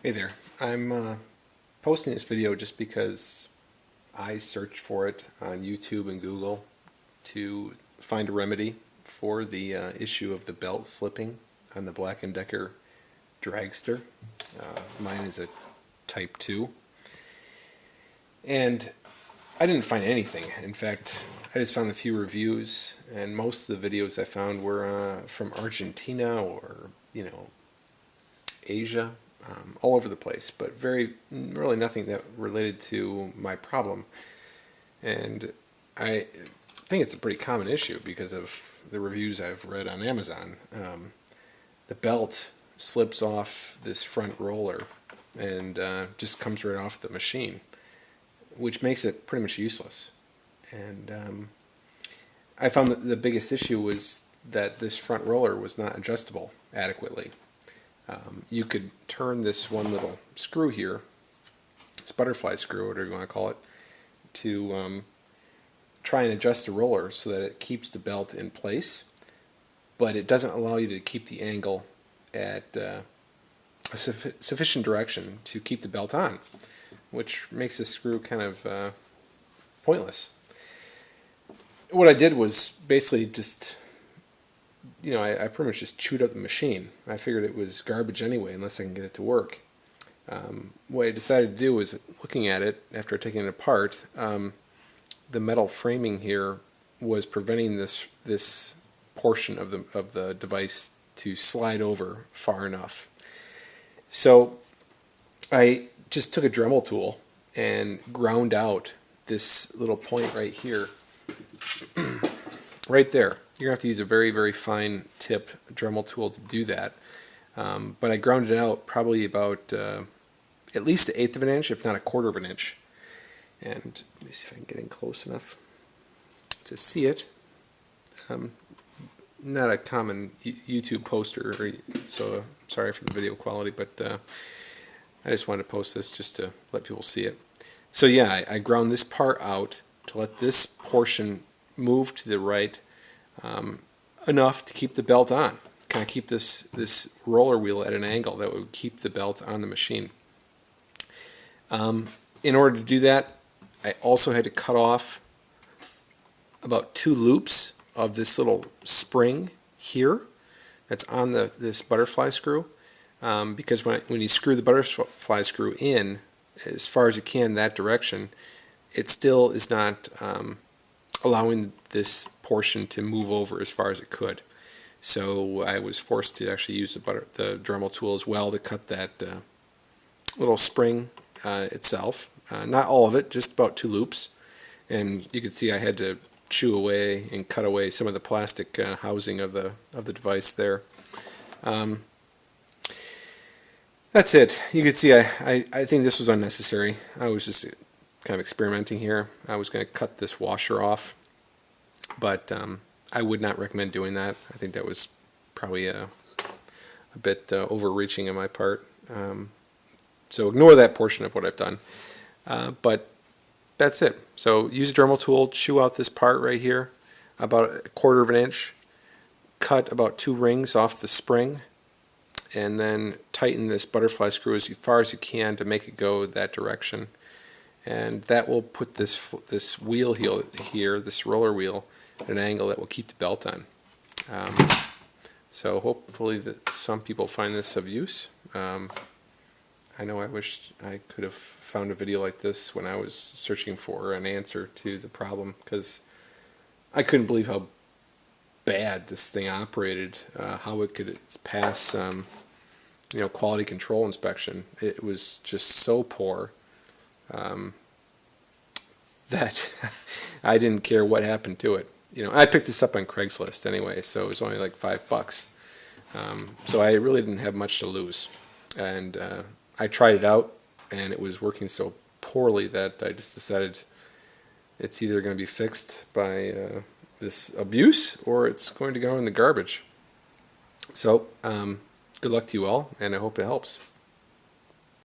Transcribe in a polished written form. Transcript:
Hey there, I'm posting this video just because I searched for it on YouTube and Google to find a remedy for the issue of the belt slipping on the Black & Decker Dragster. Mine is a Type 2. And I didn't find anything. In fact, I just found a few reviews, and most of the videos I found were from Argentina or, Asia. All over the place, but really nothing that related to my problem. And I think it's a pretty common issue because of the reviews I've read on Amazon. The belt slips off this front roller and just comes right off the machine, which makes it pretty much useless. And I found that the biggest issue was that this front roller was not adjustable adequately. You could turn this one little screw here, this butterfly screw, whatever you want to call it, to try and adjust the roller so that it keeps the belt in place, but it doesn't allow you to keep the angle at a sufficient direction to keep the belt on, which makes this screw kind of pointless. What I did was basically just I pretty much just chewed up the machine. I figured it was garbage anyway, unless I can get it to work. What I decided to do was, looking at it after taking it apart, the metal framing here was preventing this portion of the device to slide over far enough. So I just took a Dremel tool and ground out this little point right here, right there. You're going to have to use a very, very fine tip Dremel tool to do that. But I ground it out probably about at least an eighth of an inch, if not a quarter of an inch. And let me see if I can get in close enough to see it. Not a common YouTube poster, so sorry for the video quality, but I just wanted to post this just to let people see it. So yeah, I ground this part out to let this portion move to the right enough to keep the belt on, kind of keep this roller wheel at an angle that would keep the belt on the machine. In order to do that, I also had to cut off about 2 loops of this little spring here that's on this butterfly screw, because when you screw the butterfly screw in as far as you can that direction, it still is not allowing this portion to move over as far as it could. So I was forced to actually use the Dremel tool as well to cut that little spring itself. Not all of it, just about 2 loops. And you can see I had to chew away and cut away some of the plastic housing of the device there. That's it. You can see I think this was unnecessary. I was just kind of experimenting here. I was going to cut this washer off, but I would not recommend doing that. I think that was probably a bit overreaching on my part. So ignore that portion of what I've done. But that's it. So use a Dremel tool, chew out this part right here, about a quarter of an inch, cut about 2 rings off the spring, and then tighten this butterfly screw as far as you can to make it go that direction. And that will put this wheel here, this roller wheel, at an angle that will keep the belt on. So hopefully some people find this of use. I know I wish I could have found a video like this when I was searching for an answer to the problem, because I couldn't believe how bad this thing operated, how it could pass quality control inspection. It was just so poor that I didn't care what happened to it. I picked this up on Craigslist anyway, so it was only like $5. So I really didn't have much to lose. And I tried it out, and it was working so poorly that I just decided it's either going to be fixed by this abuse, or it's going to go in the garbage. So good luck to you all, and I hope it helps.